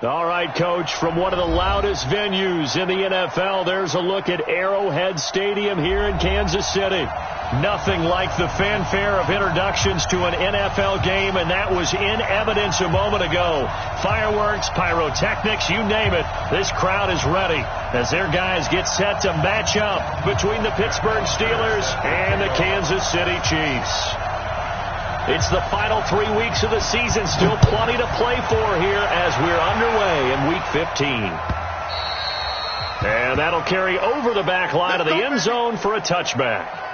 All right, Coach, from one of the loudest venues in the NFL, there's a look at Arrowhead Stadium here in Kansas City. Nothing like the fanfare of introductions to an NFL game, and that was in evidence a moment ago. Fireworks, pyrotechnics, you name it. This crowd is ready as their guys get set to match up between the Pittsburgh Steelers and the Kansas City Chiefs. It's the final 3 weeks of the season. Still plenty to play for here as we're underway in Week 15. And that'll carry over the back line of the end zone for a touchback.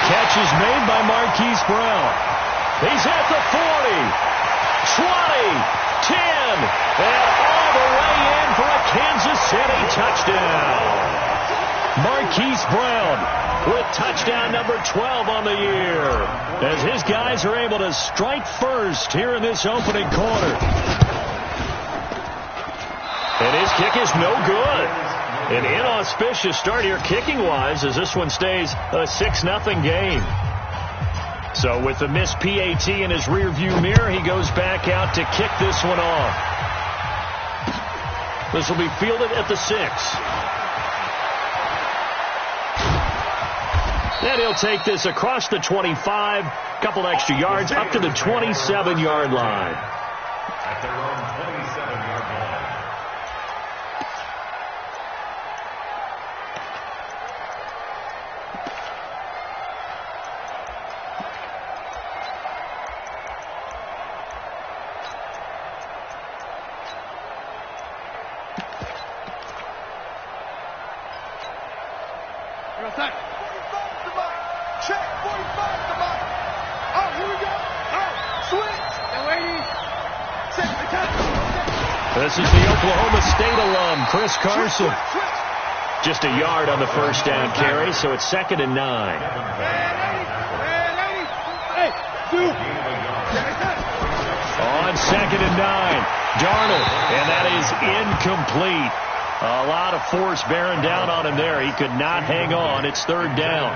Catch is made by Marquise Brown. He's at the 40, 20, 10, and all the way in for a Kansas City touchdown. Marquise Brown with touchdown number 12 on the year as his guys are able to strike first here in this opening quarter. And his kick is no good. An inauspicious start here kicking-wise as this one stays a 6-0 game. So with the missed PAT in his rearview mirror, he goes back out to kick this one off. This will be fielded at the 6. And he'll take this across the 25, couple extra yards up to the 27-yard line. At their own 27-yard line. This is the Oklahoma State alum, Chris Carson. Just a yard on the first down carry, so it's 2nd and 9. On 2nd and 9, Darnold, and that is incomplete. A lot of force bearing down on him there. He could not hang on. It's 3rd down.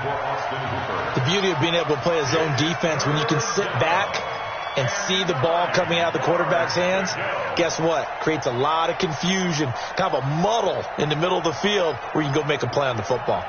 The beauty of being able to play a zone defense when you can sit back and see the ball coming out of the quarterback's hands, guess what? Creates a lot of confusion, kind of a muddle in the middle of the field where you can go make a play on the football.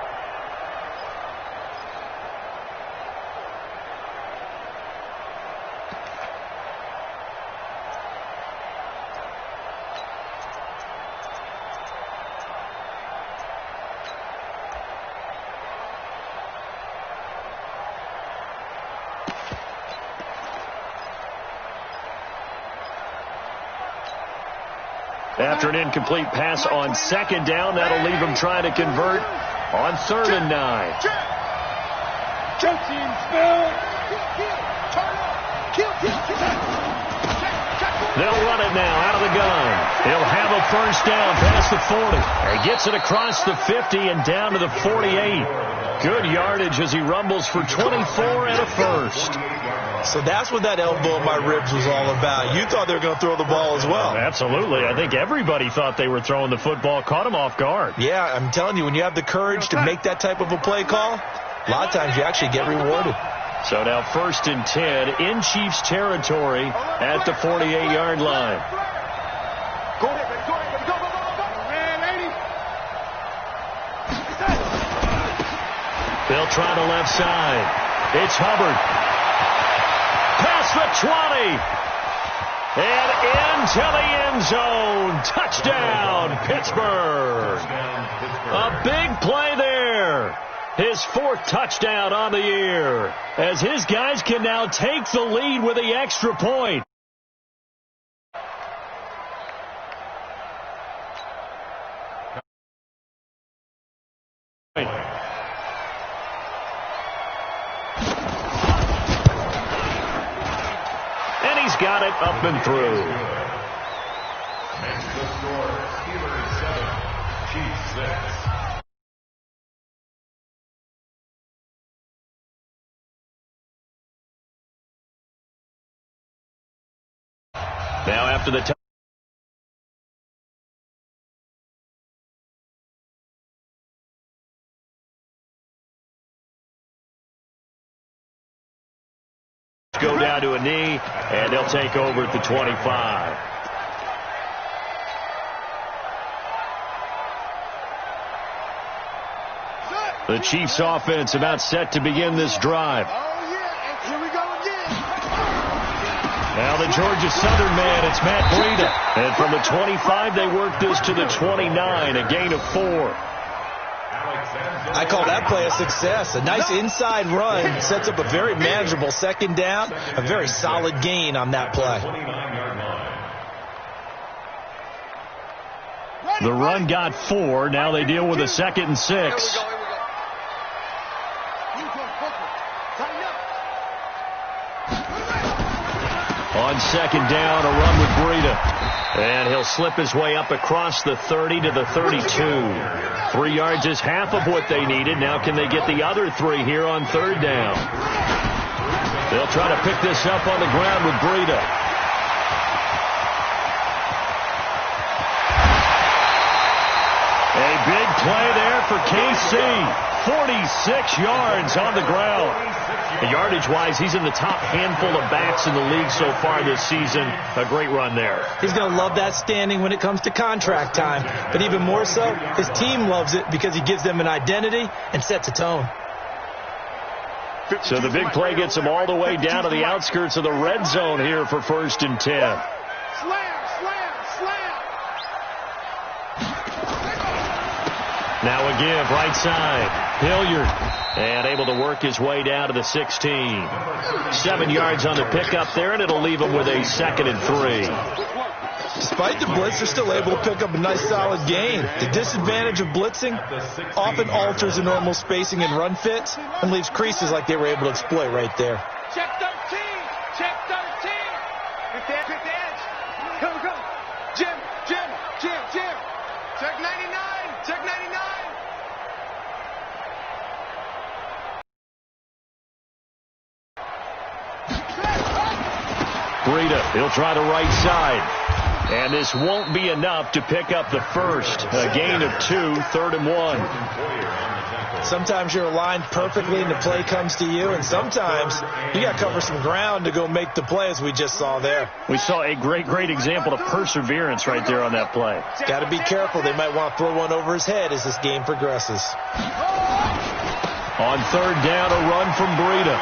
After an incomplete pass on 2nd down, that'll leave him trying to convert on 3rd and 9. They'll run it now out of the gun. He'll have a first down past the 40. He gets it across the 50 and down to the 48. Good yardage as he rumbles for 24 and a first. So that's what that elbow in my ribs was all about. You thought they were going to throw the ball as well. Absolutely. I think everybody thought they were throwing the football, caught him off guard. Yeah, I'm telling you, when you have the courage to make that type of a play call, a lot of times you actually get rewarded. So now 1st and 10 in Chiefs territory at the 48-yard line. They'll try the left side. It's Hubbard. Past the 20. And into the end zone. Touchdown, Pittsburgh. A big play there. His 4th touchdown on the year, as his guys can now take the lead with the extra point. He's got it up and through. Makes the score Steelers 7, Chiefs 6. Now after the go down to a knee, and they'll take over at the 25. The Chiefs offense about set to begin this drive. Here we go again. Now the Georgia Southern man, it's Matt Breida. And from the 25, they work this to the 29, a gain of 4. I call that play a success. A nice inside run sets up a very manageable second down, a very solid gain on that play. The run got 4. Now they deal with a 2nd and 6. On 2nd down, a run with Breida. And he'll slip his way up across the 30 to the 32. 3 yards is half of what they needed. Now can they get the other 3 here on 3rd down? They'll try to pick this up on the ground with Breida. A big play there for KC. 46 yards on the ground. Yardage-wise, he's in the top handful of backs in the league so far this season. A great run there. He's going to love that standing when it comes to contract time. But even more so, his team loves it because he gives them an identity and sets a tone. So the big play gets him all the way down to the outskirts of the red zone here for 1st and 10. Now again, right side. Hilliard, and able to work his way down to the 16. 7 yards on the pickup there, and it'll leave him with a 2nd and 3. Despite the blitz, they're still able to pick up a nice solid gain. The disadvantage of blitzing often alters the normal spacing and run fits and leaves creases like they were able to exploit right there. Check 13. Check 13. Get the edge. Go. Jim. Check 99. Check 99. Breida, he'll try the right side. And this won't be enough to pick up the first. A gain of 2, 3rd and 1. Sometimes you're aligned perfectly and the play comes to you, and sometimes you got to cover some ground to go make the play, as we just saw there. We saw a great example of perseverance right there on that play. Got to be careful. They might want to throw one over his head as this game progresses. On 3rd down, a run from Breida.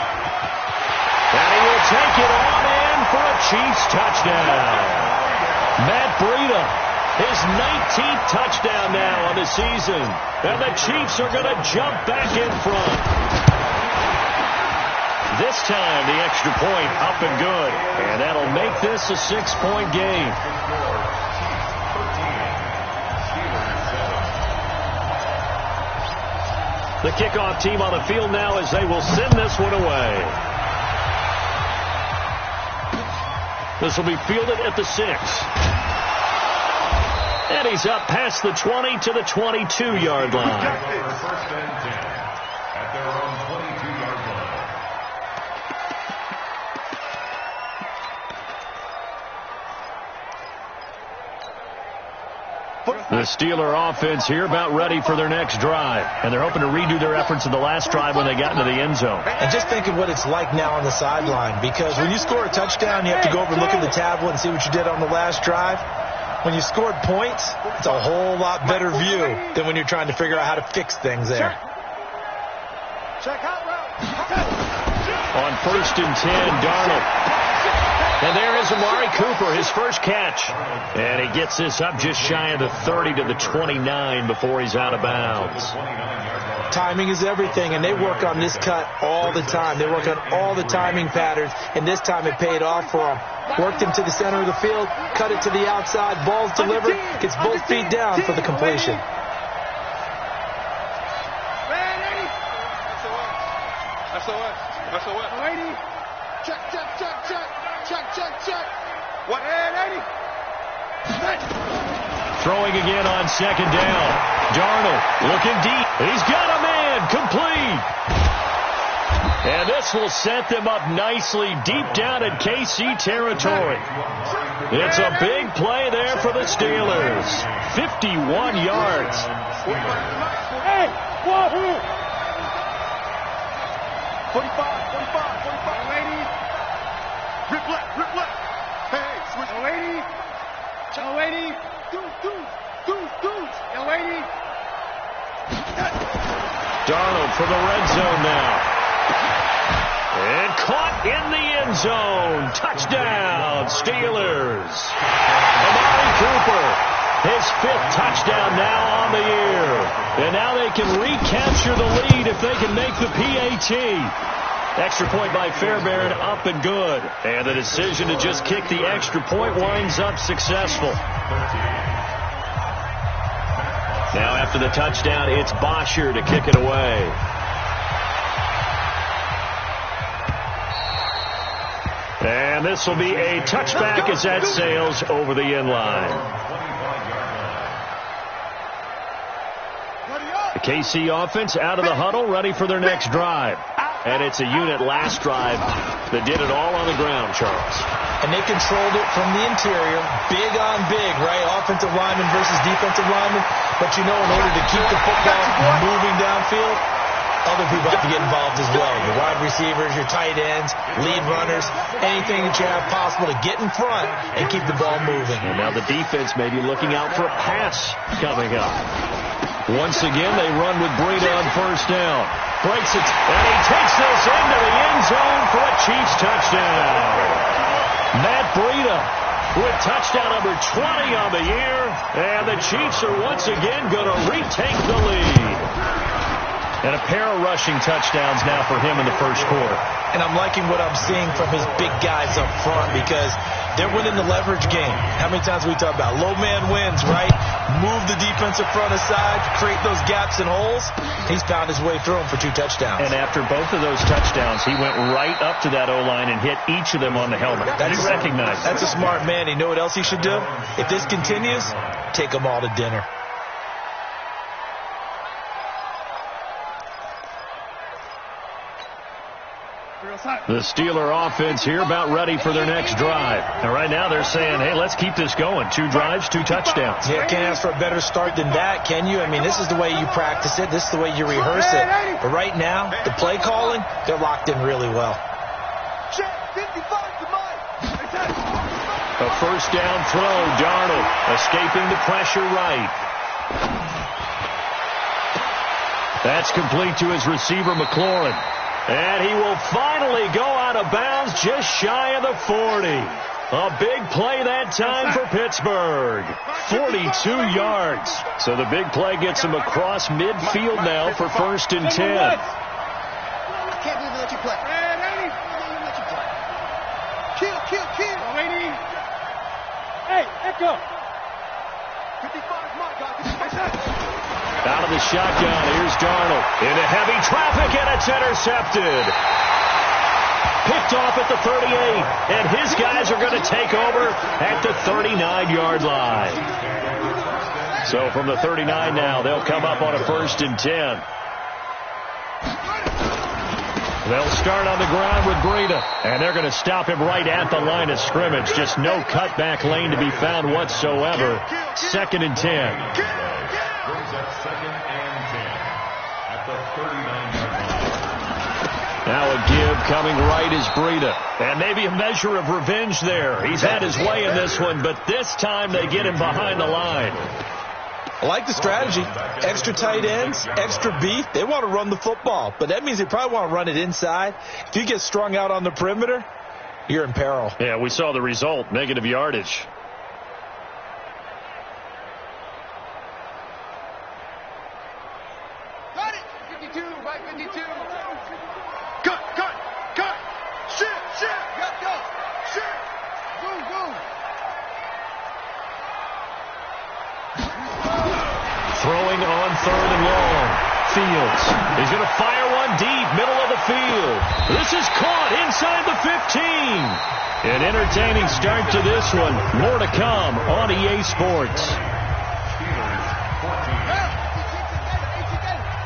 And he will take it on in for a Chiefs touchdown. Matt Breida, his 19th touchdown now on the season. And the Chiefs are going to jump back in front. This time, the extra point up and good. And that'll make this a 6-point game. The kickoff team on the field now as they will send this one away. This will be fielded at the 6. And he's up past the 20 to the 22-yard line. First and 10 at their own 22-yard line. The Steeler offense here about ready for their next drive. And they're hoping to redo their efforts in the last drive when they got into the end zone. And just think of what it's like now on the sideline, because when you score a touchdown, you have to go over and look at the tablet and see what you did on the last drive. When you scored points, it's a whole lot better view than when you're trying to figure out how to fix things there. On 1st and 10, Darnold. And there is Amari Cooper, his first catch. And he gets this up just shy of the 30 to the 29 before he's out of bounds. Timing is everything, and they work on this cut all the time. They work on all the timing patterns, and this time it paid off for them. Worked him to the center of the field, cut it to the outside, ball's delivered, gets both feet down for the completion. Check. Check. 180. Throwing again on second down. Darnold looking deep. He's got a man. Complete. And this will set them up nicely deep down in KC territory. It's a big play there for the Steelers. 51 yards. Hey, 45. Lady. Rip left. Hey, switch. Lady. Lady. Darnold from the red zone now. And caught in the end zone. Touchdown, Steelers. Amari Cooper, his 5th touchdown now on the year. And now they can recapture the lead if they can make the PAT. Extra point by Fairbairn, up and good. And the decision to just kick the extra point winds up successful. Now after the touchdown, it's Bosher to kick it away. And this will be a touchback as that sails over the end line. The KC offense out of the huddle, ready for their next drive. And it's a unit last drive that did it all on the ground, Charles. And they controlled it from the interior, big on big, right? Offensive lineman versus defensive lineman. But you know, in order to keep the football moving downfield, other people have to get involved as well. Your wide receivers, your tight ends, lead runners, anything that you have possible to get in front and keep the ball moving. And now the defense may be looking out for a pass coming up. Once again, they run with Breida on first down. Breaks it, and he takes this into the end zone for a Chiefs touchdown. Matt Breida with touchdown number 20 on the year, and the Chiefs are once again going to retake the lead. And a pair of rushing touchdowns now for him in the first quarter. And I'm liking what I'm seeing from his big guys up front because they're winning the leverage game. How many times we talk about low man wins, right? Move the defensive front aside, create those gaps and holes. He's found his way through them for 2 touchdowns. And after both of those touchdowns, he went right up to that O-line and hit each of them on the helmet. That's recognized. That's a smart man. You know what else he should do? If this continues, take them all to dinner. The Steeler offense here about ready for their next drive. And right now they're saying, hey, let's keep this going. 2 drives, 2 touchdowns. Yeah, can't ask for a better start than that, can you? I mean, this is the way you practice it. This is the way you rehearse it. But right now, the play calling, they're locked in really well. A first down throw, Darnold escaping the pressure right. That's complete to his receiver, McLaurin. And he will finally go out of bounds just shy of the 40. A big play that time for Pittsburgh. 42 yards. So the big play gets him across midfield now for 1st and 10. I can't believe they let you play. Kill. Lady. Hey, Echo. 55 my guy. Out of the shotgun, here's Darnold. Into heavy traffic, and it's intercepted. Picked off at the 38, and his guys are going to take over at the 39-yard line. So from the 39 now, they'll come up on a 1st and 10. They'll start on the ground with Breida, and they're going to stop him right at the line of scrimmage. Just no cutback lane to be found whatsoever. 2nd and 10. Brings up 2nd and 10 at the 39-yard line. Now a give coming right is Breida. And maybe a measure of revenge there. He's had his way in this one, but this time they get him behind the line. I like the strategy. Extra tight ends, extra beef. They want to run the football, but that means they probably want to run it inside. If you get strung out on the perimeter, you're in peril. Yeah, we saw the result, negative yardage. Got it. 52, right 52. Cut. Shit. Go. Shit. Boom. Throwing on 3rd and long. Fields. He's going to fire one deep, middle of the field. This is caught inside the 15. An entertaining start to this one. More to come on EA Sports.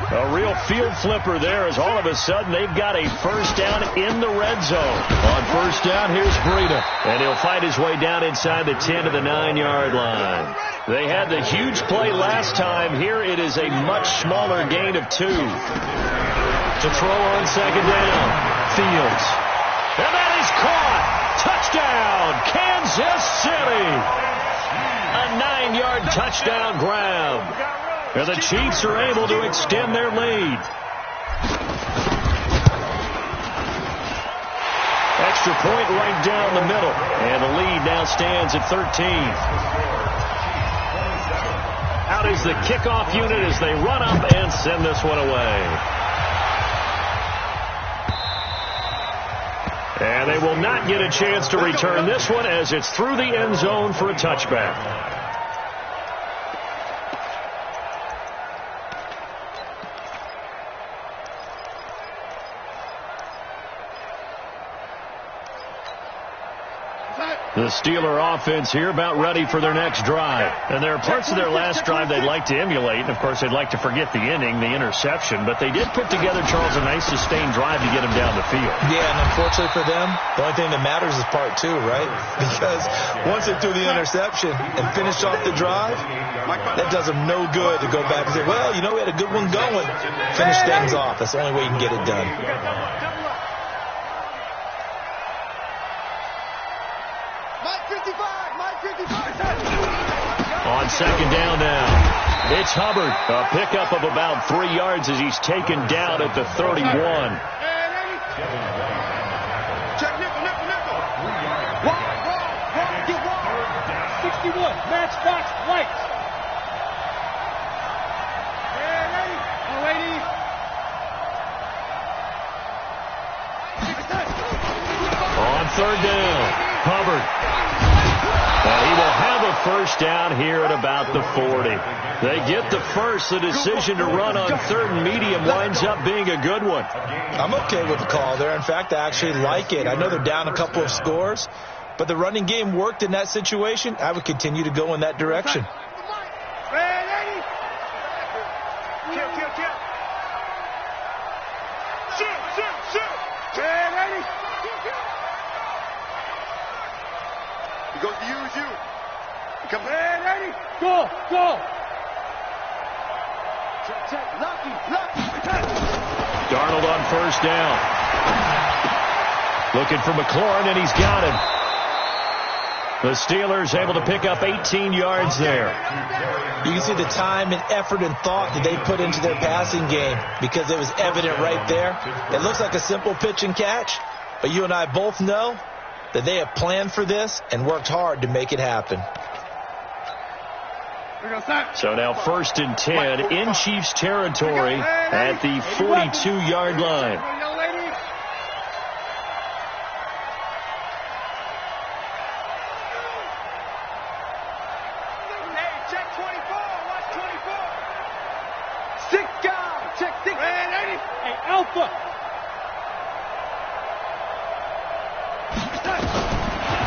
A real field flipper there as all of a sudden they've got a first down in the red zone. On first down, here's Breida. And he'll fight his way down inside the 10 to the 9-yard line. They had the huge play last time. Here it is a much smaller gain of 2. To throw on second down. Fields. And that is caught. Touchdown, Kansas City. A 9-yard touchdown grab. And the Chiefs are able to extend their lead. Extra point right down the middle. And the lead now stands at 13. Out is the kickoff unit as they run up and send this one away. And they will not get a chance to return this one as it's through the end zone for a touchback. The Steeler offense here about ready for their next drive. And there are parts of their last drive they'd like to emulate. And, of course, they'd like to forget the inning, the interception. But they did put together, Charles, a nice sustained drive to get them down the field. Yeah, and unfortunately for them, the only thing that matters is part 2, right? Because once they threw the interception and finished off the drive, that does them no good to go back and say, well, you know, we had a good one going. Finish things off. That's the only way you can get it done. On second down now, it's Hubbard. A pickup of about 3 yards as he's taken down at the 31. Check nickel. Wrong, get wrong. 61, matchbox, right. On third down, Hubbard. And he will have a first down here at about the 40. They get the first. The decision to run on third and medium winds up being a good one. I'm okay with the call there. In fact, I actually like it. I know they're down a couple of scores, but the running game worked in that situation. I would continue to go in that direction. He goes to use you. He comes in, ready? Go. Check. Lucky. Darnold on first down. Looking for McLaurin, and he's got him. The Steelers able to pick up 18 yards there. You can see the time and effort and thought that they put into their passing game because it was evident right there. It looks like a simple pitch and catch, but you and I both know that they have planned for this and worked hard to make it happen. So now first and 10 in Chiefs territory at the 42-yard line. Check 24. Watch 24. 6 guys. Check 6. Hey, Alpha.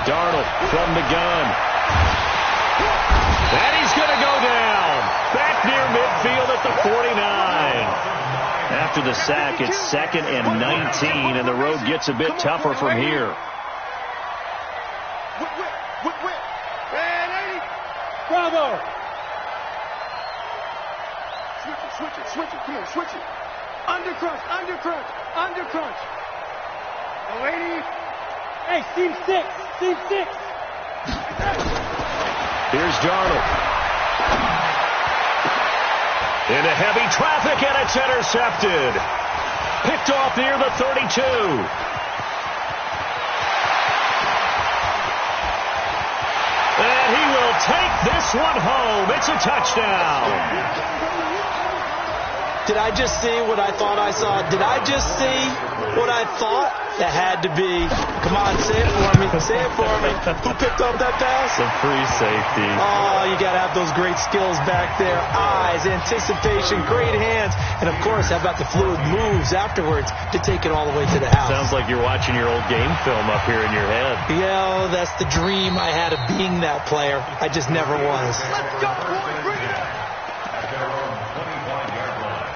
Darnold from the gun. And he's going to go down. Back near midfield at the 49. After the sack, it's 2nd and 19, and the road gets a bit tougher from here. Bravo. Switch it. Come on, switch it. Undercrunch. Oh, 80. Hey, team 6. Here's Darnold. Into heavy traffic, and it's intercepted. Picked off near the 32. And he will take this one home. It's a touchdown. Did I just see what I thought I saw? Did I just see what I thought? That had to be. Come on, say it for me. Say it for me. Who picked up that pass? The free safety. Oh, you got to have those great skills back there. Eyes, anticipation, great hands. And, of course, how about the fluid moves afterwards to take it all the way to the house? Sounds like you're watching your old game film up here in your head. Yeah, that's the dream I had of being that player. I just never was. Let's go, boy. Bring it up. At their own 25-yard line.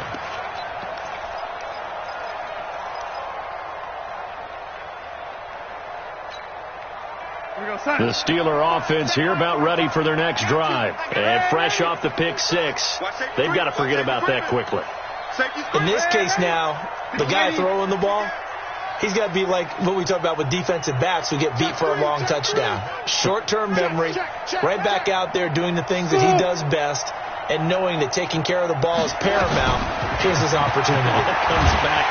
The Steeler offense here about ready for their next drive. And fresh off the pick six, they've got to forget about that quickly. In this case now, the guy throwing the ball, he's got to be like what we talk about with defensive backs who get beat for a long touchdown. Short-term memory, right back out there doing the things that he does best, and knowing that taking care of the ball is paramount. Here's his opportunity. Comes back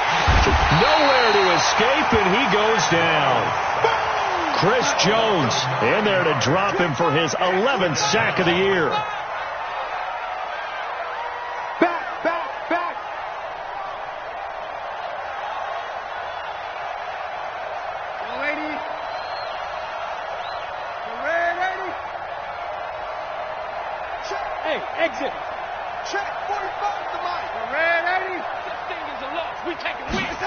to nowhere to escape, and he goes down. Chris Jones in there to drop him for his 11th sack of the year. Back. Lady. Red 80. Check. Hey, exit. Check. 45 to Mike. Red 80. This thing is a loss. We taking wins.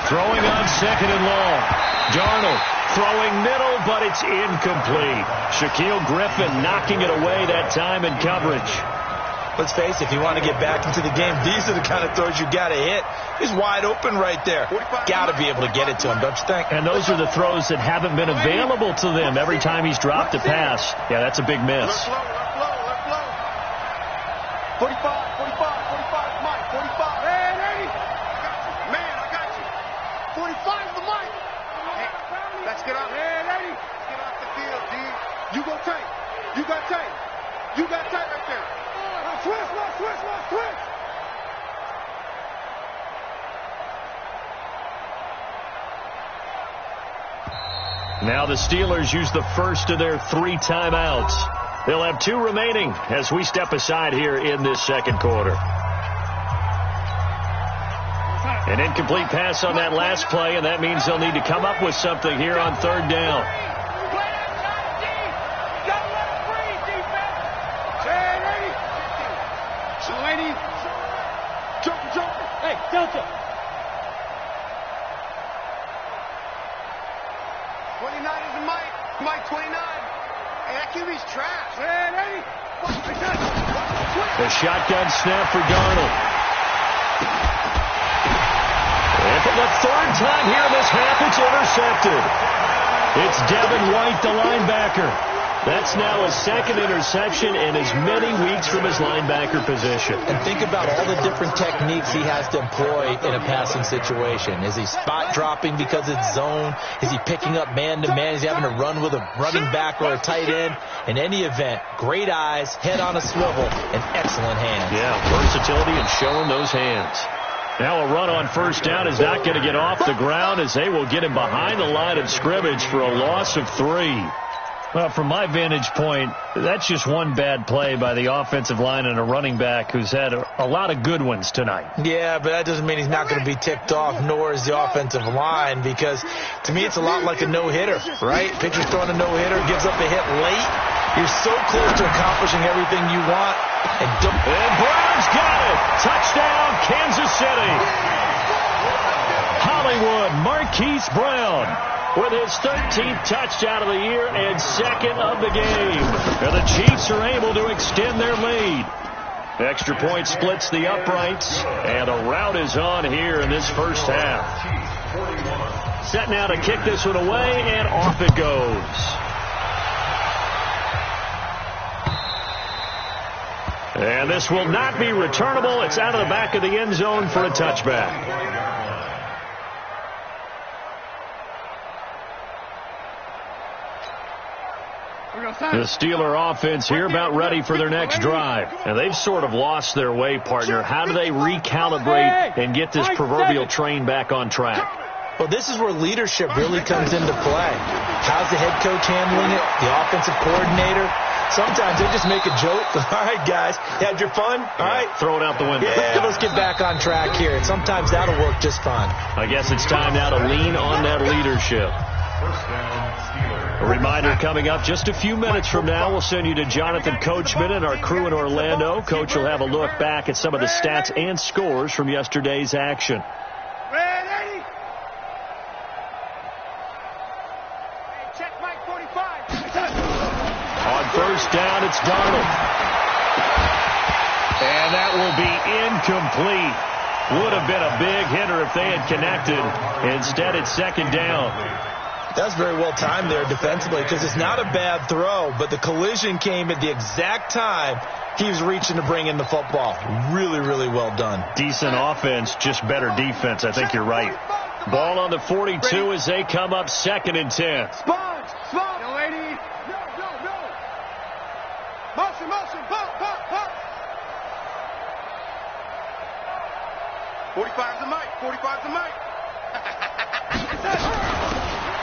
Throwing on second and long. Darnold throwing middle, but it's incomplete. Shaquille Griffin knocking it away that time in coverage. Let's face it, if you want to get back into the game, these are the kind of throws you got to hit. He's wide open right there. Got to be able to get it to him, don't you think? And those are the throws that haven't been available to them every time he's dropped a pass. Yeah, that's a big miss. Let's blow. 45, Mike, 45. Red 80. Man, I got you. 45 for Mike. Hey, let's get out. Red 80. Let's get off the field, D. You go tight. You got tight. You got tight right there. Switch. Now the Steelers use the first of their 3 timeouts. They'll have 2 remaining as we step aside here in this second quarter. An incomplete pass on that last play, and that means they'll need to come up with something here on third down. Hey, Delta. 29 is a Mike. Mike 29. Hey, that QB's trash. Red 80. The shotgun snap for Darnold. And for the 3rd time here in this half, it's intercepted. It's Devin White, the linebacker. That's now his 2nd interception in as many weeks from his linebacker position. And think about all the different techniques he has to employ in a passing situation. Is he spot dropping because it's zone? Is he picking up man-to-man? Is he having to run with a running back or a tight end? In any event, great eyes, head on a swivel, and excellent hands. Yeah, versatility and showing those hands. Now a run on first down is not going to get off the ground as they will get him behind the line of scrimmage for a loss of 3. Well, from my vantage point, that's just one bad play by the offensive line and a running back who's had a lot of good ones tonight. Yeah, but that doesn't mean he's not going to be ticked off, nor is the offensive line, because to me it's a lot like a no-hitter, right? Pitcher's throwing a no-hitter, gives up a hit late. You're so close to accomplishing everything you want. And Brown's got it. Touchdown, Kansas City. Hollywood Marquise Brown with his 13th touchdown of the year and 2nd of the game. And the Chiefs are able to extend their lead. Extra point splits the uprights, and a rout is on here in this first half. Set now to kick this one away, and off it goes. And this will not be returnable. It's out of the back of the end zone for a touchback. The Steeler offense here about ready for their next drive. And they've sort of lost their way, partner. How do they recalibrate and get this proverbial train back on track? Well, this is where leadership really comes into play. How's the head coach handling it? The offensive coordinator? Sometimes they just make a joke. All right, guys, had your fun? All right. Throw it out the window. Yeah, let's get back on track here. And sometimes that'll work just fine. I guess it's time now to lean on that leadership. A reminder coming up just a few minutes from now, we'll send you to Jonathan Coachman and our crew in Orlando. Coach will have a look back at some of the stats and scores from yesterday's action. Ready? Hey, check Mike 45. On first down, it's Darnold. And that will be incomplete. Would have been a big hitter if they had connected. Instead, it's second down. That's very well timed there defensively because it's not a bad throw, but the collision came at the exact time he was reaching to bring in the football. Really, really well done. Decent offense, just better defense. I think you're right. Ball on the 42 as they come up 2nd and 10. Sponge. Yo, lady. No. Motion. Bump. 45's the mic. 45's the mic.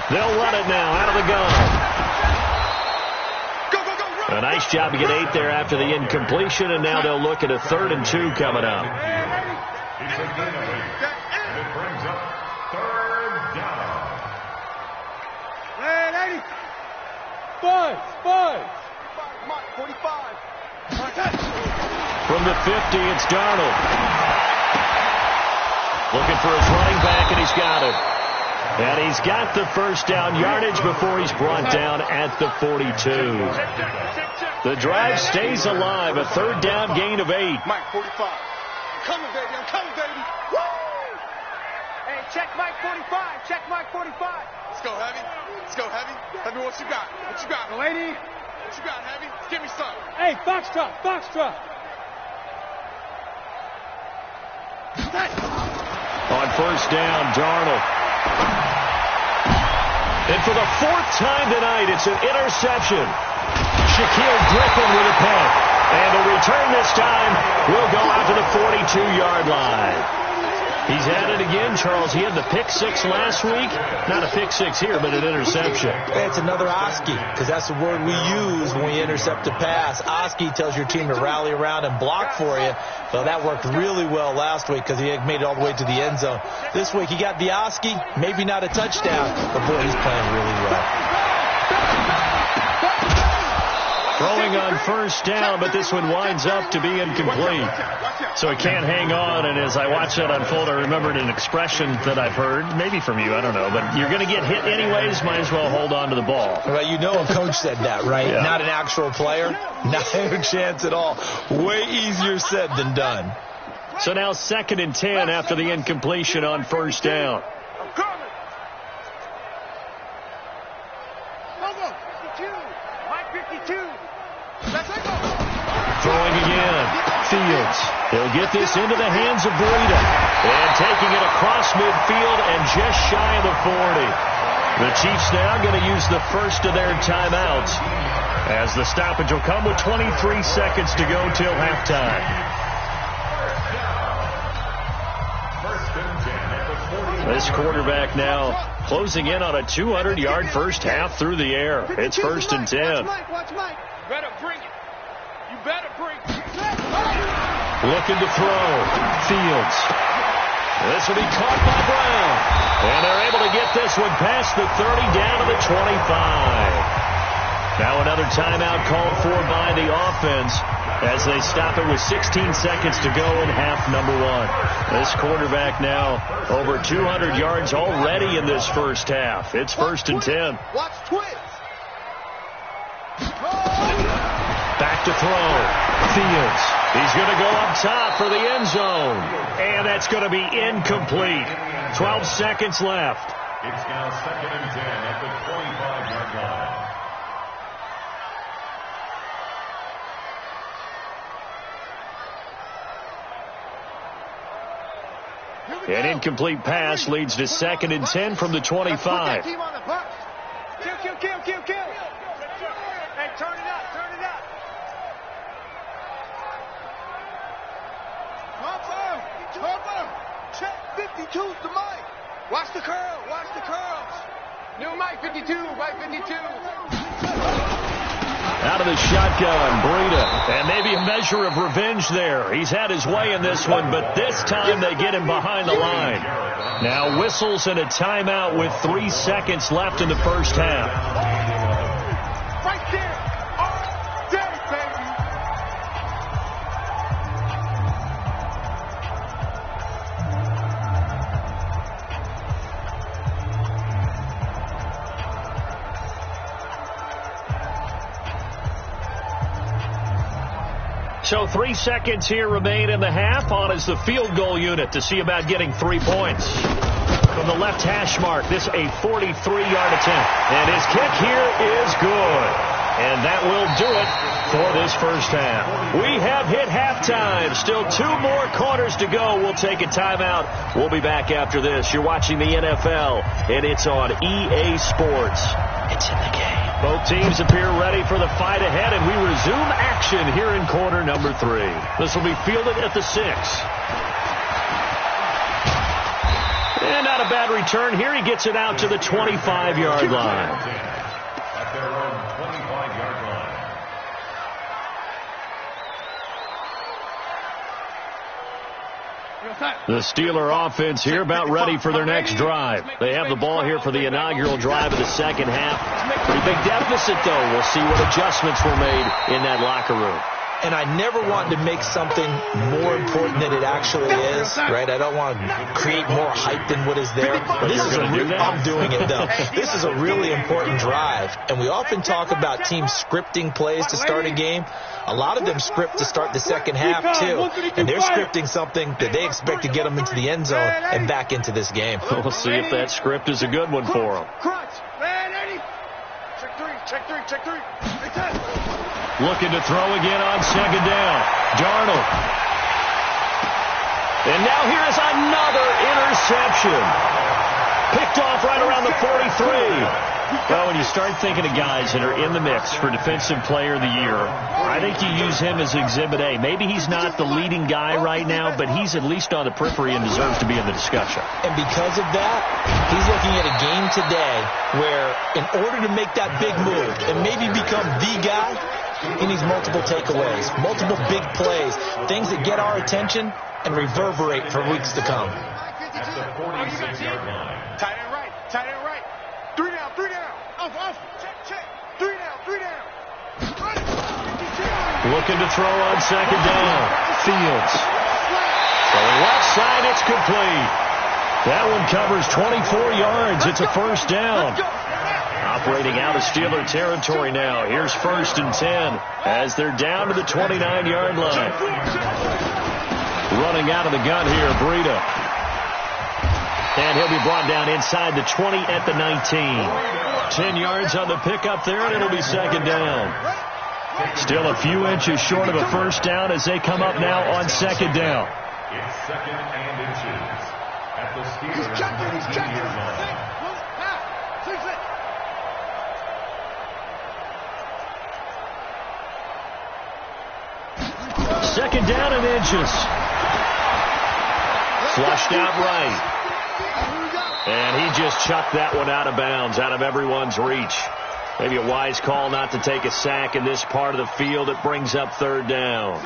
They'll run it now out of the gun. Go, run. A nice job to get 8 there after the incompletion, and now they'll look at a 3rd and 2 coming up. It's a gain of 8. And it brings up 3rd down. Ready? Five. 45. From the 50, it's Darnold. Looking for his running back, and he's got it. And he's got the first down yardage before he's brought down at the 42. The drive stays alive. A 3rd down gain of 8. Mike 45. I'm coming, baby. Woo! Hey, check Mike 45. Let's go, Heavy. Tell me what you got. Lady. What you got, Heavy? Give me some. Hey, Foxtrot. On first down, Darnold. And for the 4th time tonight, it's an interception. Shaquille Griffin with a pick. And the return this time will go out to the 42-yard line. He's had it again, Charles. He had the pick 6 last week. Not a pick 6 here, but an interception. It's another Oski, because that's the word we use when we intercept a pass. Oski tells your team to rally around and block for you. So that worked really well last week because he made it all the way to the end zone. This week he got the Oski, maybe not a touchdown, but boy, he's playing really well. Throwing on first down, but this one winds up to be incomplete. So he can't hang on, and as I watch that unfold, I remembered an expression that I've heard, maybe from you, I don't know, but you're going to get hit anyways, might as well hold on to the ball. Well, you know a coach said that, right? Yeah. Not an actual player. Not a chance at all. Way easier said than done. So now 2nd and 10 after the incompletion on first down. I'm coming. Go. 52. Mike 52. Let's go. Throwing again. Fields. He'll get this into the hands of Breida. And taking it across midfield and just shy of the 40. The Chiefs now going to use the first of their timeouts, as the stoppage will come with 23 seconds to go till halftime. This quarterback now closing in on a 200-yard first half through the air. It's 1st and 10. Watch Mike. Better bring it. You better bring it. Looking to throw. Fields. This will be caught by Brown. And they're able to get this one past the 30 down to the 25. Now another timeout called for by the offense as they stop it with 16 seconds to go in half number 1. This quarterback now over 200 yards already in this first half. It's 1st and 10. Watch twins. Back to throw. Fields. He's going to go up top for the end zone. And that's going to be incomplete. 12 seconds left. It's now 2nd and 10 at the 25-yard line. An incomplete pass leads to 2nd and 10 from the 25. Kill. Hey, turn it up. Pumper. Check 52's the mic. Watch the curls. New mic 52, mic 52. Out of the shotgun, Breida. And maybe a measure of revenge there. He's had his way in this one, but this time they get him behind the line. Now whistles and a timeout with 3 seconds left in the first half. Right there. All day, baby. So 3 seconds here remain in the half. On is the field goal unit to see about getting 3 points. From the left hash mark, this a 43-yard attempt. And his kick here is good. And that will do it for this first half. We have hit halftime. Still 2 more quarters to go. We'll take a timeout. We'll be back after this. You're watching the NFL, and it's on EA Sports. It's in the game. Both teams appear ready for the fight ahead, and we resume action here in quarter number 3. This will be fielded at the 6. And not a bad return here. He gets it out to the 25-yard line. At their own 25-yard line. The Steeler offense here about ready for their next drive. They have the ball here for the inaugural drive of the second half. Pretty big deficit, though. We'll see what adjustments were made in that locker room. And I never want to make something more important than it actually is, right? I don't want to create more hype than what is there. This is I'm doing it, though. This is a really important drive. And we often talk about teams scripting plays to start a game. A lot of them script to start the second half, too. And they're scripting something that they expect to get them into the end zone and back into this game. We'll see if that script is a good one for them. Crunch. Man, Eddie. Check 3, check 3, check 3. Looking to throw again on second down. Darnold. And now here is another interception. Picked off right around the 43. Well, when you start thinking of guys that are in the mix for Defensive Player of the Year, I think you use him as Exhibit A. Maybe he's not the leading guy right now, but he's at least on the periphery and deserves to be in the discussion. And because of that, he's looking at a game today where in order to make that big move and maybe become the guy, he needs multiple takeaways, multiple big plays, things that get our attention and reverberate for weeks to come. At the 46-yard line. Tight end right, tight end right. 3 down, 3 down. Off. Check. 3 down. Looking to throw on second down. Fields. Going left side, it's complete. That one covers 24 yards. It's a first down. Operating out of Steeler territory now. Here's 1st and 10 as they're down to the 29-yard line. Running out of the gun here, Breida. And he'll be brought down inside the 20 at the 19. 10 yards on the pickup there, and it'll be second down. Still a few inches short of a first down as they come up now on second down. It's 2nd and inches. At the Steelers' 19-yard line. Second down and inches. Flushed out right. And he just chucked that one out of bounds, out of everyone's reach. Maybe a wise call not to take a sack in this part of the field. It brings up 3rd down.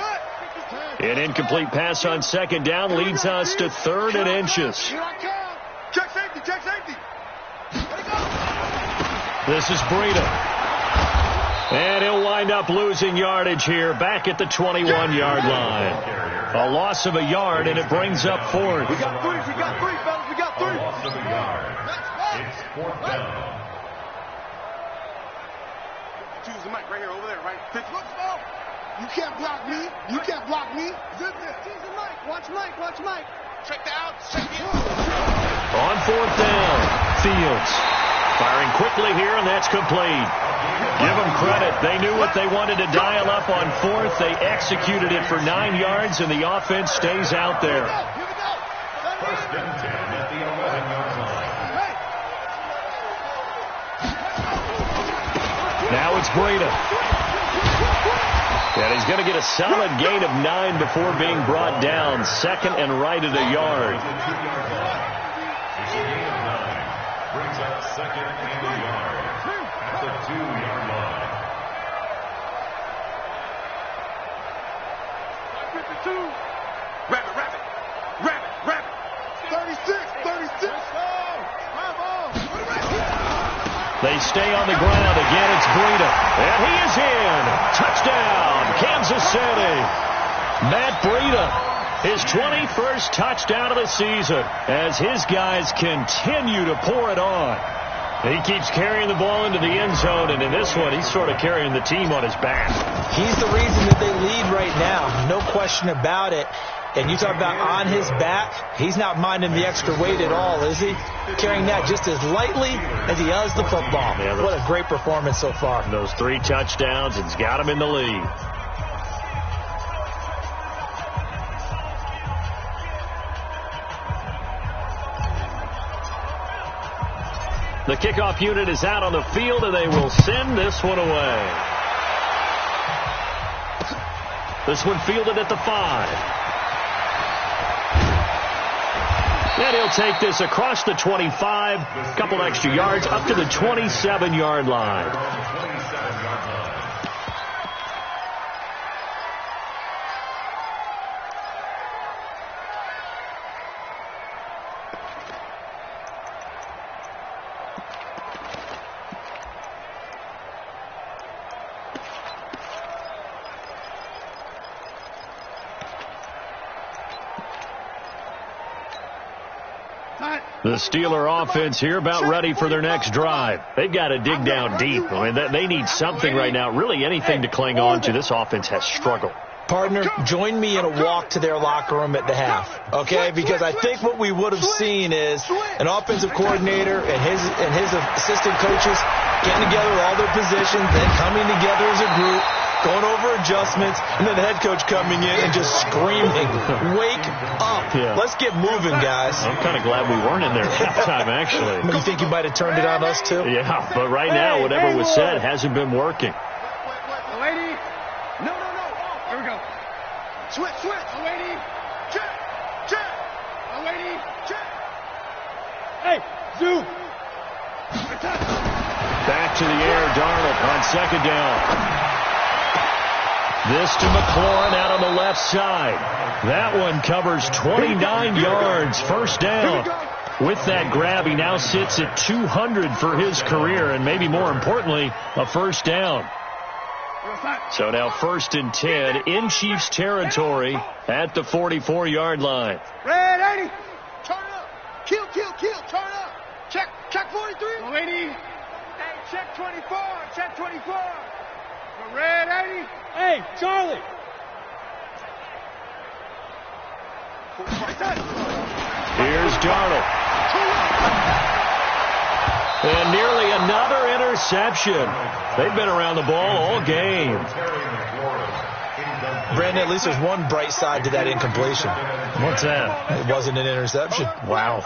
An incomplete pass on second down leads us to 3rd and inches. Check safety. This is Breida. And he'll wind up losing yardage here back at the 21-yard line. A loss of a yard, and it brings up 4th. We got 3, fellas. We got 3. A loss of a yard. It's 4th down. Choose the mic right here, over there, right? You can't block me. Zip it. Choose the mic. Watch Mike. Check the outs. Check the outs. On 4th down, Fields. Firing quickly here, and that's complete. Give them credit. They knew what they wanted to dial up on 4th. They executed it for 9 yards, and the offense stays out there. 1st and 10 at the 11-yard line. Now it's Breida. And he's going to get a solid gain of 9 before being brought down. 2nd and right at a yard. It's a gain of 9. Brings up 2nd and a yard. At the 2-yard line. Rabbit, rabbit. Rabbit, rabbit. 36. They stay on the ground. Again, it's Breida. And he is in. Touchdown, Kansas City. Matt Breida, his 21st touchdown of the season as his guys continue to pour it on. He keeps carrying the ball into the end zone, and in this one, he's sort of carrying the team on his back. He's the reason that they lead right now. No question about it. And you talk about on his back, he's not minding the extra weight at all, is he? Carrying that just as lightly as he does the football. Yeah, what a great performance so far. Those 3 touchdowns, it's got him in the lead. The kickoff unit is out on the field, and they will send this one away. This one fielded at the 5. And he'll take this across the 25, a couple extra yards, up to the 27-yard line. The Steeler offense here about ready for their next drive. They've got to dig down deep. I mean, they need something right now, really anything to cling on to. This offense has struggled. Partner, join me in a walk to their locker room at the half, okay? Because I think what we would have seen is an offensive coordinator and his assistant coaches getting together all their positions, then coming together as a group, going over adjustments, and then the head coach coming in and just screaming, wake up. Yeah. Let's get moving, guys. I'm kind of glad we weren't in there at halftime, actually. You think you might have turned it on us, too? Yeah, but right now, whatever was said hasn't been working. Lady. No. Here we go. Switch. Lady. Check. Lady. Check. Hey, zoom. Back to the air, Darnold on second down. This to McLaurin out on the left side. That one covers 29 yards, first down. With that grab, he now sits at 200 for his career, and maybe more importantly, a first down. So now 1st and 10 in Chiefs territory at the 44-yard line. Red 80. Turn up. Kill. Turn up. Check 43. Lady. Hey, check 24. Check 24. Red 80. Hey, Charlie. Here's Darnold. And nearly another interception. They've been around the ball all game. Brandon, at least there's one bright side to that incompletion. What's that? It wasn't an interception. Wow.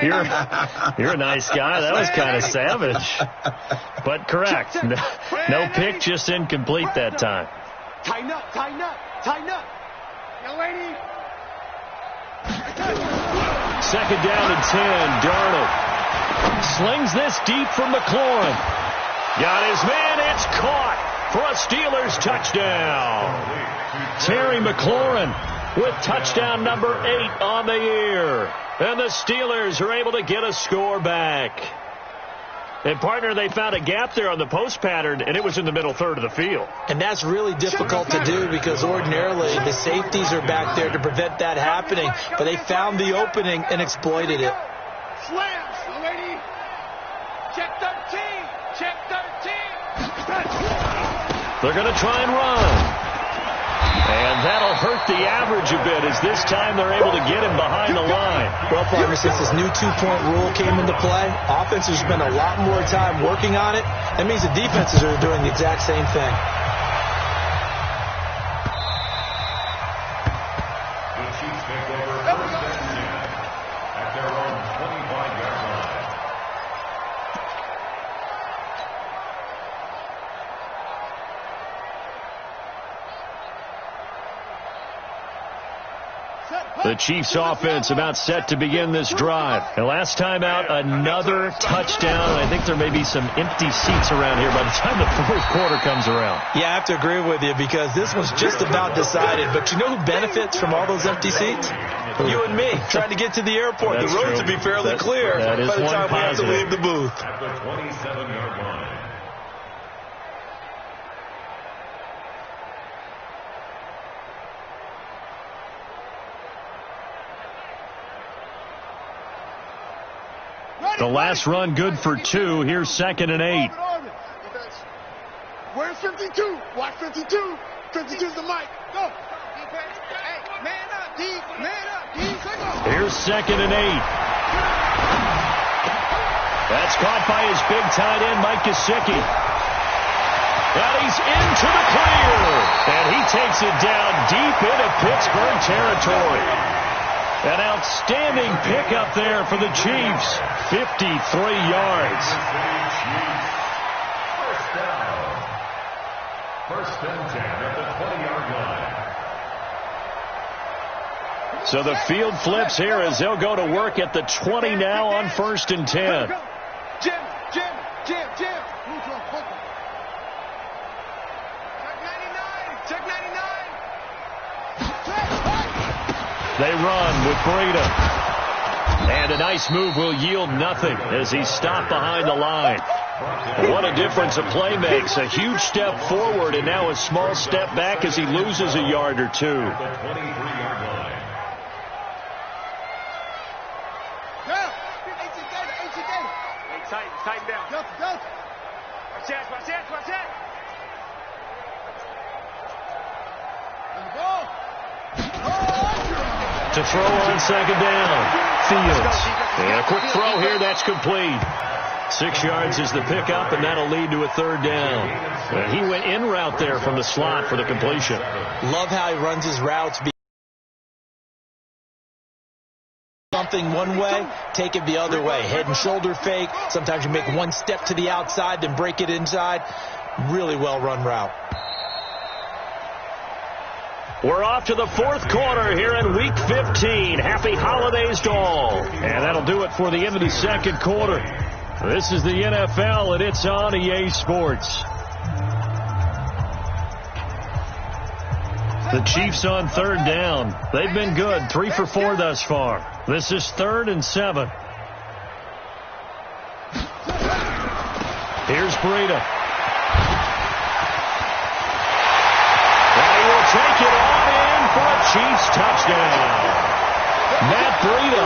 You're a nice guy. That was kind of savage. But correct. No pick, just incomplete that time. Tighten up. Young lady. Second down and 10. Darnold slings this deep from McLaurin. Got his man. It's caught for a Steelers touchdown. Terry McLaurin with touchdown number 8 on the year. And the Steelers are able to get a score back. And, partner, they found a gap there on the post pattern, and it was in the middle third of the field. And that's really difficult to do because ordinarily the safeties are back there to prevent that happening. But they found the opening and exploited it. Slams, lady. Check 13. They're going to try and run. And that'll hurt the average a bit as this time they're able to get him behind the line. Well, partner, since this new two-point rule came into play, offenses spend a lot more time working on it. That means the defenses are doing the exact same thing. The Chiefs take over 1st and 10 at their own 25-yard line. The Chiefs offense about set to begin this drive. And last time out, another touchdown. I think there may be some empty seats around here by the time the fourth quarter comes around. Yeah, I have to agree with you because this one's just about decided. But you know who benefits from all those empty seats? You and me, trying to get to the airport. The roads will be fairly clear by the time we have to leave the booth. At the 27-yard line. The last run good for 2. Here's 2nd and 8. Where's 52? Watch 52. 52's the mic. Go. Hey, man up, D. Man up, D. Here's 2nd and 8. That's caught by his big tight end, Mike Gesicki. And he's into the clear. And he takes it down deep into Pittsburgh territory. An outstanding pickup there for the Chiefs. 53 yards. First down. First and 10 at the 20-yard line. So the field flips here as they'll go to work at the 20 now on 1st and 10. Jim. Check 99. They run with Breida. And a nice move will yield nothing as he's stopped behind the line. What a difference a play makes. A huge step forward and now a small step back as he loses a yard or two. The 23-yard line. Tighten down. Go. Watch that. To throw on 2nd down. Fields. And a quick throw here. That's complete. 6 yards is the pickup, and that'll lead to a 3rd down. He went in route there from the slot for the completion. Love how he runs his routes. Something one way, take it the other way. Head and shoulder fake. Sometimes you make one step to the outside, then break it inside. Really well run route. We're off to the 4th quarter here in Week 15. Happy holidays to all. And that'll do it for the end of the 2nd quarter. This is the NFL, and it's on EA Sports. The Chiefs on 3rd down. They've been good, 3 for 4 thus far. This is 3rd and 7. Here's Breida. They will take it on in for a Chiefs touchdown. Matt Breida,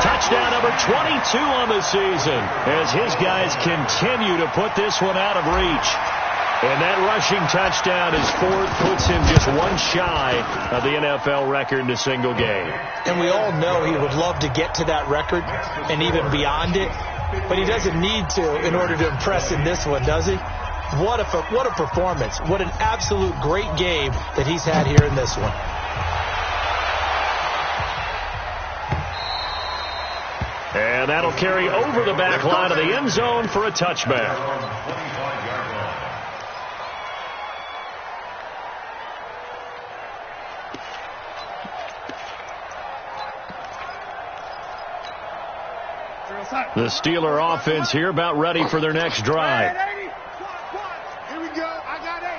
touchdown number 22 on the season, as his guys continue to put this one out of reach. And that rushing touchdown, his 4th, puts him just one shy of the NFL record in a single game. And we all know he would love to get to that record and even beyond it, but he doesn't need to in order to impress in this one, does he? What a performance. What an absolute great game that he's had here in this one. And that'll carry over the back line of the end zone for a touchback. The Steeler offense here about ready for their next drive. Here we go. I got 8.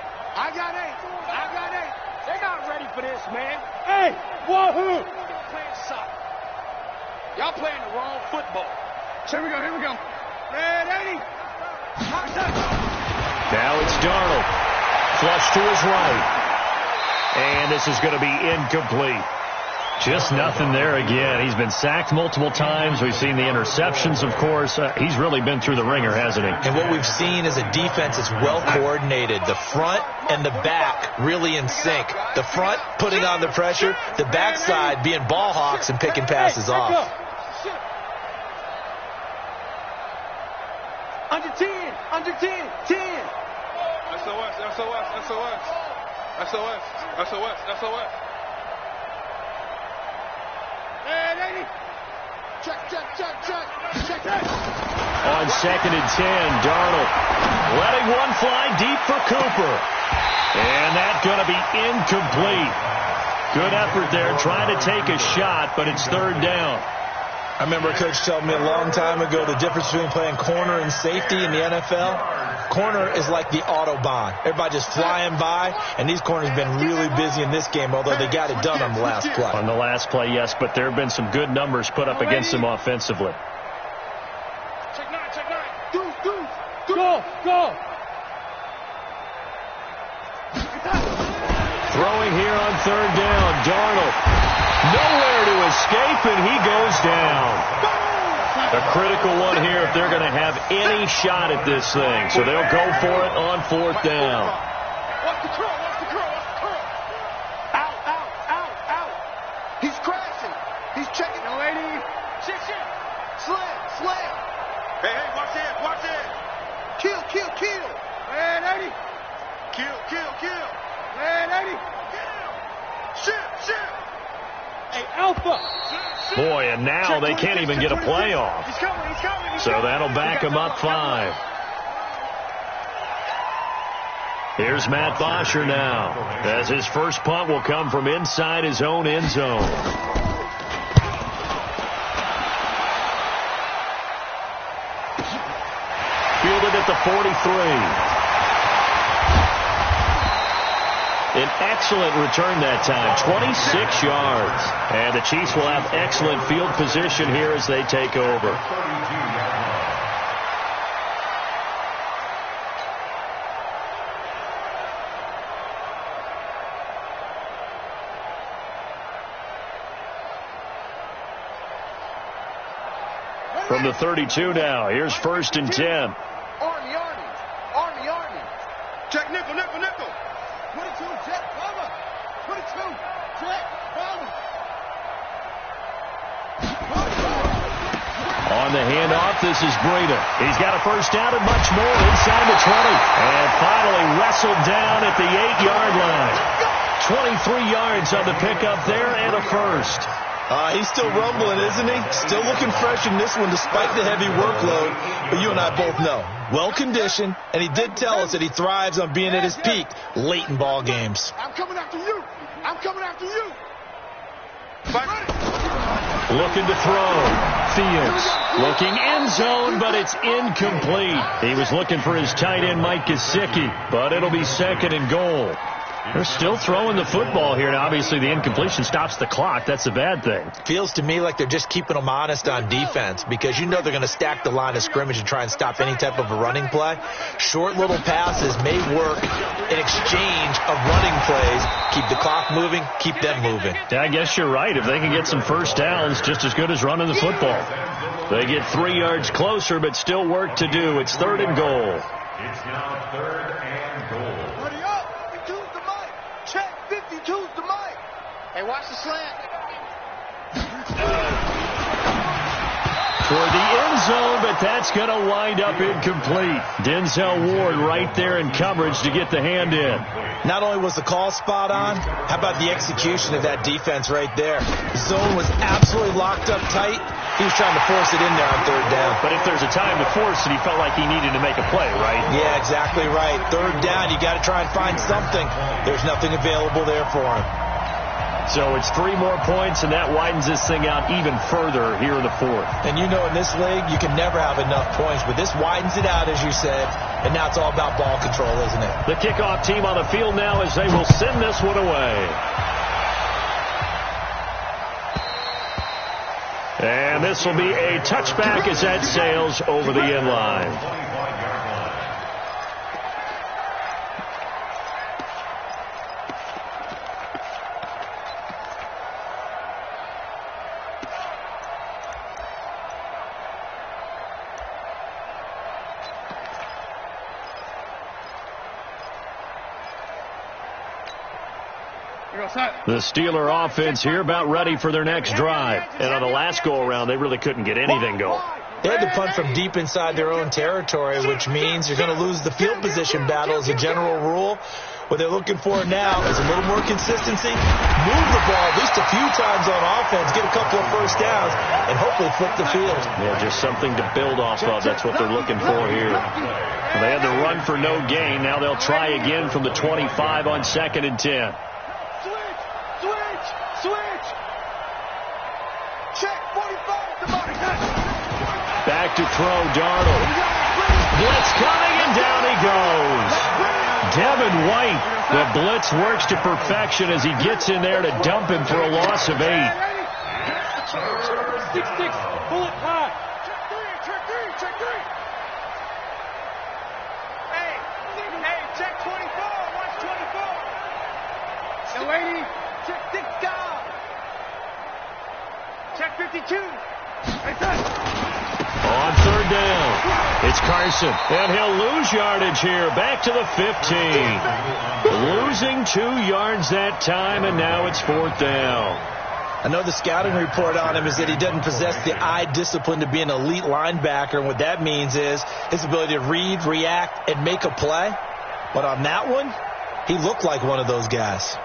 They're not ready for this, man. Hey, wahoo! Y'all playing soccer. Y'all playing the wrong football. Here we go. Red 80. Now it's Darnold. Flush to his right. And this is going to be incomplete. Just nothing there again. He's been sacked multiple times. We've seen the interceptions, of course. He's really been through the ringer, hasn't he? And what we've seen is a defense that's well coordinated. The front and the back really in sync. The front putting on the pressure. The backside being ball hawks and picking passes off. Under 10. 10. SOS. Check. On 2nd and 10, Darnold letting one fly deep for Cooper. And that's going to be incomplete. Good effort there, trying to take a shot, but it's third down. I remember a coach telling me a long time ago the difference between playing corner and safety in the NFL. Corner is like the Autobahn. Everybody just flying by, and these corners have been really busy in this game, although they got it done on the last play. On the last play, yes, but there have been some good numbers put up against them offensively. Check nine. Go. Throwing here on third down, Darnold. Nowhere to escape, and he goes down. A critical one here if they're going to have any shot at this thing. So they'll go for it on fourth down. Watch the curl. Out. He's crashing. He's checking. No, lady. Shit. Slam. Hey, watch it. Kill. Man, Eddie. Kill. Man, Eddie. Shit. Hey, Alpha. Boy, and now they can't even get a play off. He's coming. So that'll back him up 5. Here's Matt Bosher now, as his first punt will come from inside his own end zone. Fielded at the 43. An excellent return that time, 26 yards. And the Chiefs will have excellent field position here as they take over. From the 32 now, here's 1st and 10. Army. Check nickel. 22, check, cover. 22, check, cover. On the handoff, this is Breida. He's got a first down and much more inside the 20. And finally wrestled down at the 8-yard line. 23 yards on the pickup there and a first. He's still rumbling, isn't he? Still looking fresh in this one despite the heavy workload. But you and I both know, well-conditioned, and he did tell us that he thrives on being at his peak late in ball games. I'm coming after you. Looking to throw. Fields looking end zone, but it's incomplete. He was looking for his tight end, Mike Gesicki, but it'll be 2nd and goal. They're still throwing the football here. Now, obviously, the incompletion stops the clock. That's a bad thing. Feels to me like they're just keeping them honest on defense because you know they're going to stack the line of scrimmage and try and stop any type of a running play. Short little passes may work in exchange of running plays. Keep the clock moving, keep them moving. Yeah, I guess you're right. If they can get some first downs, just as good as running the football. They get 3 yards closer, but still work to do. It's 3rd and goal. It's now 3rd and goal. Hurry up. 52's the mic. Check. 52's the mic. Hey, watch the slant. For the end zone, but that's going to wind up incomplete. Denzel Ward right there in coverage to get the hand in. Not only was the call spot on, how about the execution of that defense right there? The zone was absolutely locked up tight. He was trying to force it in there on 3rd down. But if there's a time to force it, he felt like he needed to make a play, right? Yeah, exactly right. 3rd down, you got to try and find something. There's nothing available there for him. So it's 3 more points, and that widens this thing out even further here in the 4th. And you know in this league, you can never have enough points, but this widens it out, as you said, and now it's all about ball control, isn't it? The kickoff team on the field now as they will send this one away. And this will be a touchback as that sails over the end line. The Steeler offense here about ready for their next drive. And on the last go-around, they really couldn't get anything going. They had to punt from deep inside their own territory, which means you're going to lose the field position battle as a general rule. What they're looking for now is a little more consistency, move the ball at least a few times on offense, get a couple of first downs, and hopefully flip the field. Yeah, just something to build off of. That's what they're looking for here. They had the run for no gain. Now they'll try again from the 25 on 2nd and 10. Switch! Back to throw, Darnold. Blitz coming, and down he goes. Devin White, the blitz works to perfection as he gets in there to dump him for a loss of 8. 6-6, pull it high. Check three. Hey, check 24, watch 24. No 80, check 6 down. Check 52. On third down, it's Carson, and he'll lose yardage here, back to the 15. Losing 2 yards that time, and now it's 4th down. I know the scouting report on him is that he doesn't possess the eye discipline to be an elite linebacker, and what that means is his ability to read, react, and make a play. But on that one, he looked like one of those guys.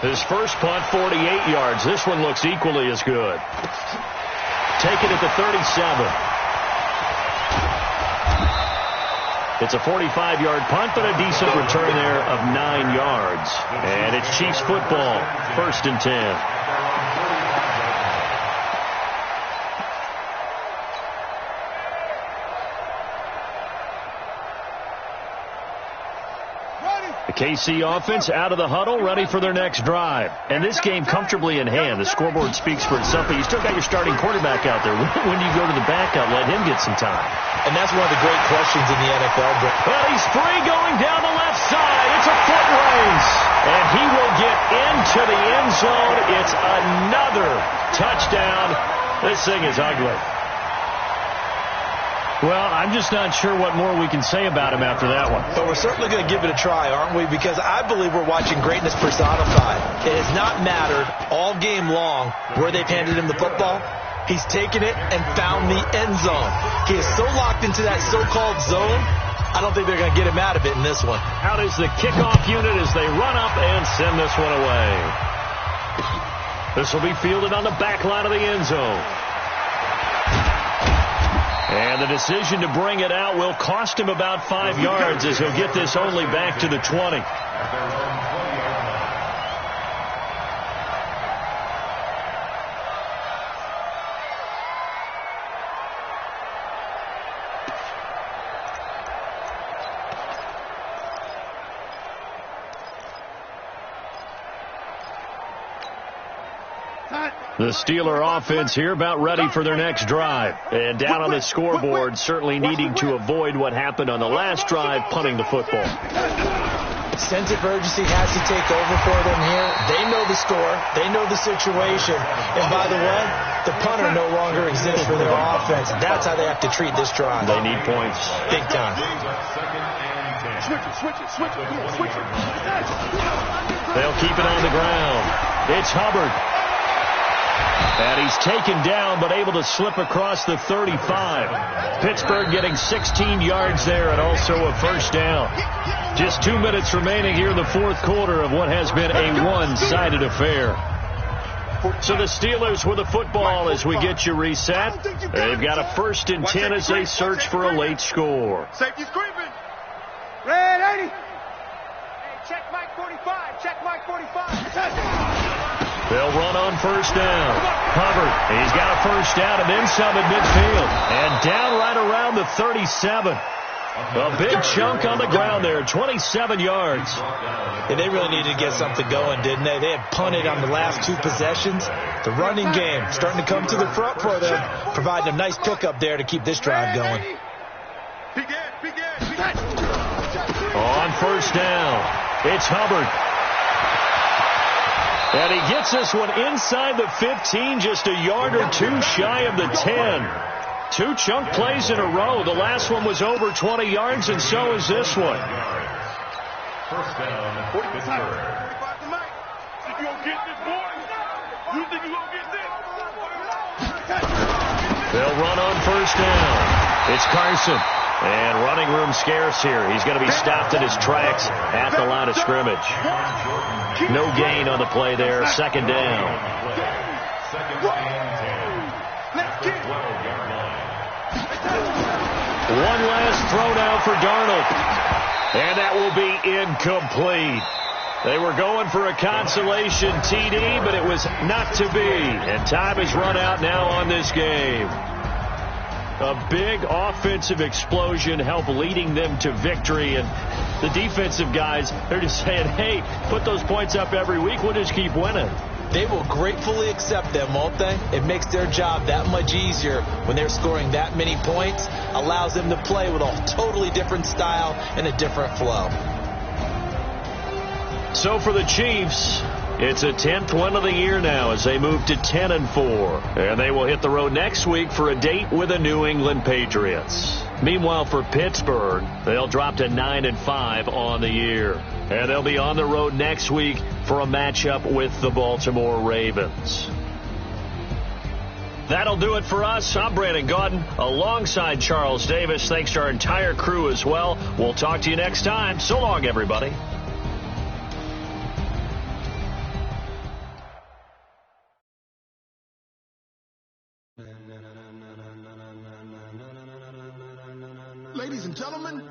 His first punt, 48 yards. This one looks equally as good. Taken at the 37. It's a 45-yard punt, but a decent return there of 9 yards. And it's Chiefs football, 1st and 10. KC offense out of the huddle, ready for their next drive. And this game comfortably in hand. The scoreboard speaks for itself, but you still got your starting quarterback out there. When do you go to the backup? Let him get some time. And that's one of the great questions in the NFL. Well, he's free going down the left side. It's a foot race. And he will get into the end zone. It's another touchdown. This thing is ugly. Well, I'm just not sure what more we can say about him after that one. But we're certainly going to give it a try, aren't we? Because I believe we're watching greatness personified. It has not mattered all game long where they've handed him the football. He's taken it and found the end zone. He is so locked into that so-called zone, I don't think they're going to get him out of it in this one. Out is the kickoff unit as they run up and send this one away. This will be fielded on the back line of the end zone. And the decision to bring it out will cost him about 5 yards as he'll get this only back to the 20. The Steeler offense here about ready for their next drive. And down on the scoreboard, certainly needing to avoid what happened on the last drive, punting the football. Sense of urgency has to take over for them here. They know the score. They know the situation. And by the way, the punter no longer exists for their offense. That's how they have to treat this drive. They need points. Big time. Switch it. They'll keep it on the ground. It's Hubbard. And he's taken down, but able to slip across the 35. Pittsburgh getting 16 yards there and also a first down. Just 2 minutes remaining here in the fourth quarter of what has been a one-sided affair. So the Steelers with the football as we get you reset. They've got a 1st and 10 as they search for a late score. Safety's creeping. Red 80. Hey, check Mike 45. Check Mike 45. They'll run on first down. Hubbard, he's got a first down and then some at midfield. And down right around the 37. A big chunk on the ground there, 27 yards. Yeah, they really needed to get something going, didn't they? They had punted on the last 2 possessions. The running game starting to come to the front for them, providing a nice pickup there to keep this drive going. On first down, it's Hubbard. And he gets this one inside the 15, just a yard or 2 shy of the 10. 2 chunk plays in a row. The last one was over 20 yards, and so is this one. First down, Pittsburgh. You gonna get this, boy? You think you gonna get this? They'll run on first down. It's Carson. And running room scarce here. He's going to be stopped in his tracks at the line of scrimmage. No gain on the play there. Second down. Second and 10. One last throw down for Darnold. And that will be incomplete. They were going for a consolation TD, but it was not to be. And time has run out now on this game. A big offensive explosion helped leading them to victory. And the defensive guys, they're just saying, hey, put those points up every week. We'll just keep winning. They will gratefully accept them, won't they? It makes their job that much easier when they're scoring that many points. Allows them to play with a totally different style and a different flow. So for the Chiefs, it's a 10th win of the year now as they move to 10-4. And they will hit the road next week for a date with the New England Patriots. Meanwhile, for Pittsburgh, they'll drop to 9-5 on the year. And they'll be on the road next week for a matchup with the Baltimore Ravens. That'll do it for us. I'm Brandon Gaudin alongside Charles Davis. Thanks to our entire crew as well. We'll talk to you next time. So long, everybody. Ladies and gentlemen,